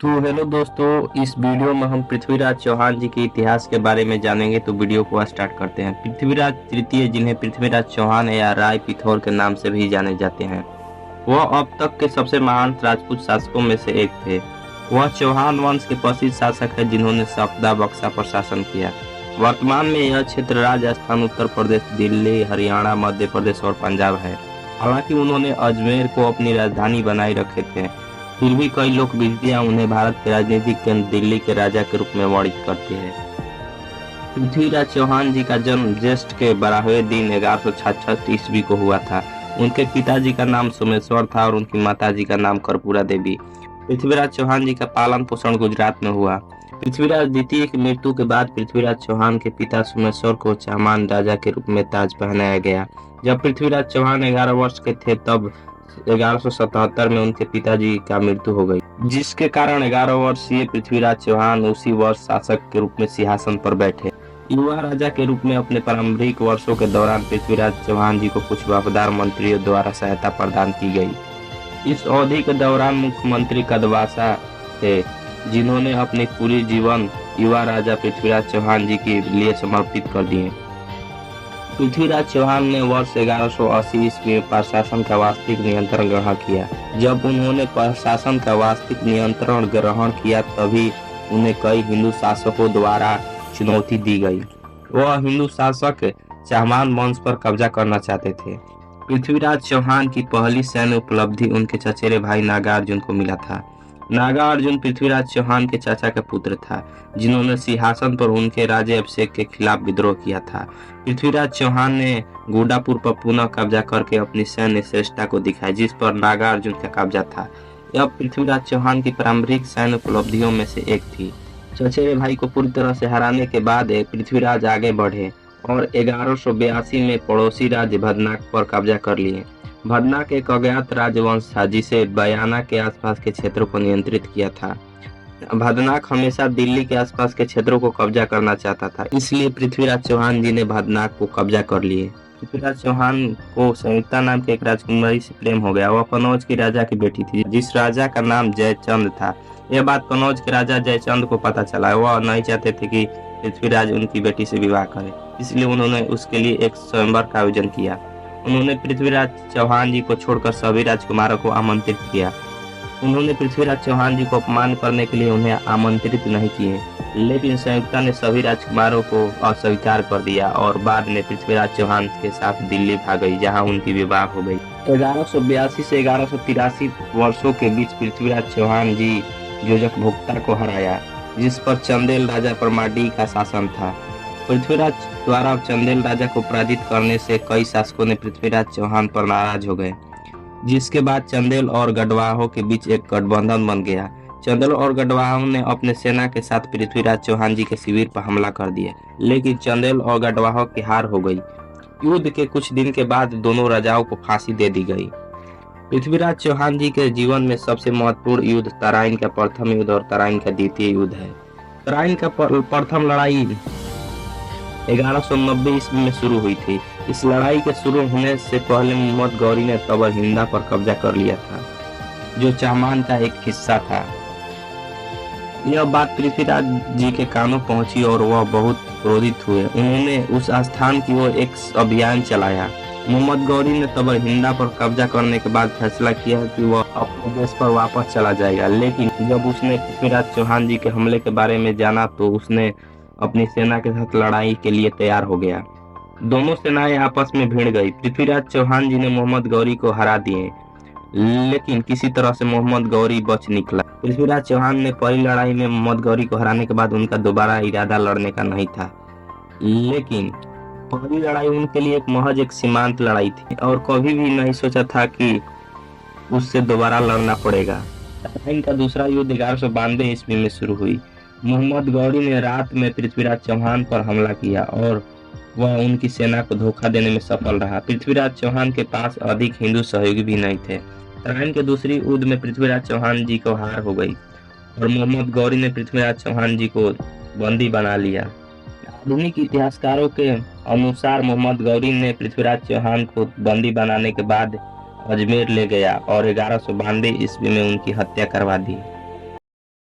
तो हेलो दोस्तों, इस वीडियो में हम पृथ्वीराज चौहान जी के इतिहास के बारे में जानेंगे। तो वीडियो को स्टार्ट करते हैं। पृथ्वीराज तृतीय, जिन्हें पृथ्वीराज चौहान या राय पिथौर के नाम से भी जाने जाते हैं, वह अब तक के सबसे महान राजपूत शासकों में से एक थे। वह चौहान वंश के प्रसिद्ध शासक है जिन्होंने सपदा बक्सा पर शासन किया। वर्तमान में यह क्षेत्र राजस्थान, उत्तर प्रदेश, दिल्ली, हरियाणा, मध्य प्रदेश और पंजाब है। हालांकि उन्होंने अजमेर को अपनी राजधानी बनाए रखे थे, फिर भी कई लोक विधियां उन्हें भारत के राजनीतिक केंद्र दिल्ली के राजा के रूप में वर्णित करती है। पृथ्वीराज चौहान जी का जन्म ज्येष्ठ के 12वें दिन 1166 ईस्वी को हुआ था। उनके पिताजी का नाम सोमेश्वर था और उनकी माताजी का नाम कर्पूरा देवी। पृथ्वीराज चौहान जी का पालन पोषण गुजरात में हुआ। पृथ्वीराज द्वितीय की मृत्यु के बाद पृथ्वीराज चौहान के पिता सोमेश्वर को चामान राजा के रूप में ताज पहनाया गया। जब पृथ्वीराज चौहान 11 वर्ष के थे तब 1177 में उनके पिताजी का मृत्यु हो गई, जिसके कारण 11 वर्षीय पृथ्वीराज चौहान उसी वर्ष शासक के रूप में सिंहासन पर बैठे। युवा राजा के रूप में अपने प्रारंभिक वर्षों के दौरान पृथ्वीराज चौहान जी को कुछ वफादार मंत्रियों द्वारा सहायता प्रदान की गई। इस अवधि के दौरान मुख्यमंत्री कदवासा थे, जिन्होंने अपनी पूरी जीवन युवा राजा पृथ्वीराज चौहान जी के लिए समर्पित कर दिए। पृथ्वीराज चौहान ने वर्ष 1180 ईस्वी में प्रशासन का वास्तविक नियंत्रण ग्रहण किया। जब उन्होंने प्रशासन का वास्तविक नियंत्रण ग्रहण किया तभी उन्हें कई हिंदू शासकों द्वारा चुनौती दी गई। वह हिंदू शासक चामान वंश पर कब्जा करना चाहते थे। पृथ्वीराज चौहान की पहली सैन्य उपलब्धि उनके चचेरे भाई नागार्जुन को मिला था। नागार्जुन पृथ्वीराज चौहान के चाचा का पुत्र था, जिन्होंने सिंहासन पर उनके राज्याभिषेक के खिलाफ विद्रोह किया था। पृथ्वीराज चौहान ने गुडापुर पर पुनः कब्जा करके अपनी सैन्य श्रेष्ठता को दिखाया, जिस पर नागार्जुन का कब्जा था। यह पृथ्वीराज चौहान की प्रारंभिक सैन्य उपलब्धियों में से एक थी। चचेरे भाई को पूरी तरह से हराने के बाद पृथ्वीराज आगे बढ़े और 1182 में पड़ोसी राज्य भदनाक पर कब्जा कर लिए। भदनाक एक अज्ञात राजवंश था जिसे बयाना के आसपास के क्षेत्रों को नियंत्रित किया था। भदनाक हमेशा दिल्ली के आसपास के क्षेत्रों को कब्जा करना चाहता था, इसलिए पृथ्वीराज चौहान जी ने भदनाक को कब्जा कर लिए। पृथ्वीराज चौहान को संयुक्ता नाम के एक राजकुमारी से प्रेम हो गया। वह कनौज की राजा की बेटी थी, जिस राजा का नाम जयचंद था। यह बात कनौज के राजा जयचंद को पता चला। वह नहीं चाहते थे कि पृथ्वीराज उनकी बेटी से विवाह करे, इसलिए उन्होंने उसके लिए एक स्वयंवर का आयोजन किया। उन्होंने पृथ्वीराज चौहान जी को छोड़कर सभी राजकुमारों को आमंत्रित किया। उन्होंने पृथ्वीराज चौहान जी को अपमान करने के लिए उन्हें आमंत्रित नहीं किए, लेकिन संयुक्ता ने सभी राजकुमारों को अस्वीकार कर दिया और बाद में पृथ्वीराज चौहान के साथ दिल्ली भाग गई, जहां उनकी विवाह हो गई। 1182 से 1183 वर्षों के बीच पृथ्वीराज चौहान जी योजक भुक्ता को हराया, जिस पर चंदेल राजा परमाडी का शासन था। पृथ्वीराज द्वारा चंदेल राजा को पराजित करने से कई शासकों ने पृथ्वीराज चौहान पर नाराज हो गए, जिसके बाद चंदेल और गढ़वाहों के बीच एक गठबंधन बन गया। चंदेल और गढ़वाहों ने अपने सेना के साथ पृथ्वीराज चौहान जी के शिविर पर हमला कर दिया, लेकिन चंदेल और गढ़वाहों की हार हो गई। युद्ध के कुछ दिन के बाद दोनों राजाओं को फांसी दे दी गई। पृथ्वीराज चौहान जी के जीवन में सबसे महत्वपूर्ण युद्ध तराइन का प्रथम युद्ध और तराइन का द्वितीय युद्ध है। तराइन का प्रथम लड़ाई 1190 ईस्वी में शुरू हुई थी। इस लड़ाई के शुरू होने से पहले मोहम्मद गौरी ने तबर हिंदा पर कब्जा कर लिया था, जो चामान का एक हिस्सा था। यह बात पृथ्वीराज जी के कानों पहुंची और वह बहुत क्रोधित हुए। उन्होंने उस स्थान की ओर एक अभियान चलाया। मोहम्मद गौरी ने तबर हिंदा पर कब्जा करने के बाद फैसला किया कि वह अपने देश पर वापस चला जाएगा, लेकिन जब उसने पृथ्वीराज चौहान जी के हमले के बारे में जाना तो उसने अपनी सेना के साथ लड़ाई के लिए तैयार हो गया। दोनों सेनाएं आपस में भिड़ गई। पृथ्वीराज चौहान जी ने मोहम्मद गौरी को हरा दिए, लेकिन किसी तरह से मोहम्मद गौरी बच निकला। पृथ्वीराज चौहान ने पहली लड़ाई में मोहम्मद गौरी को हराने के बाद उनका दोबारा इरादा लड़ने का नहीं था, लेकिन पहली लड़ाई उनके लिए महज एक सीमांत लड़ाई थी और कभी भी नहीं सोचा था कि उससे दोबारा लड़ना पड़ेगा। तराइन का दूसरा युद्ध 1192 ईस्वी में शुरू हुई। मोहम्मद गौरी ने रात में पृथ्वीराज चौहान पर हमला किया और वह उनकी सेना को धोखा देने में सफल रहा। पृथ्वीराज चौहान के पास अधिक हिंदू सहयोगी भी नहीं थे। तराइन के दूसरी युद्ध में पृथ्वीराज चौहान जी को हार हो गई और मोहम्मद गौरी ने पृथ्वीराज चौहान जी को बंदी बना लिया। आधुनिक इतिहासकारों के अनुसार मोहम्मद गौरी ने पृथ्वीराज चौहान को बंदी बनाने के बाद अजमेर ले गया और 1192 ईस्वी में उनकी हत्या करवा दी।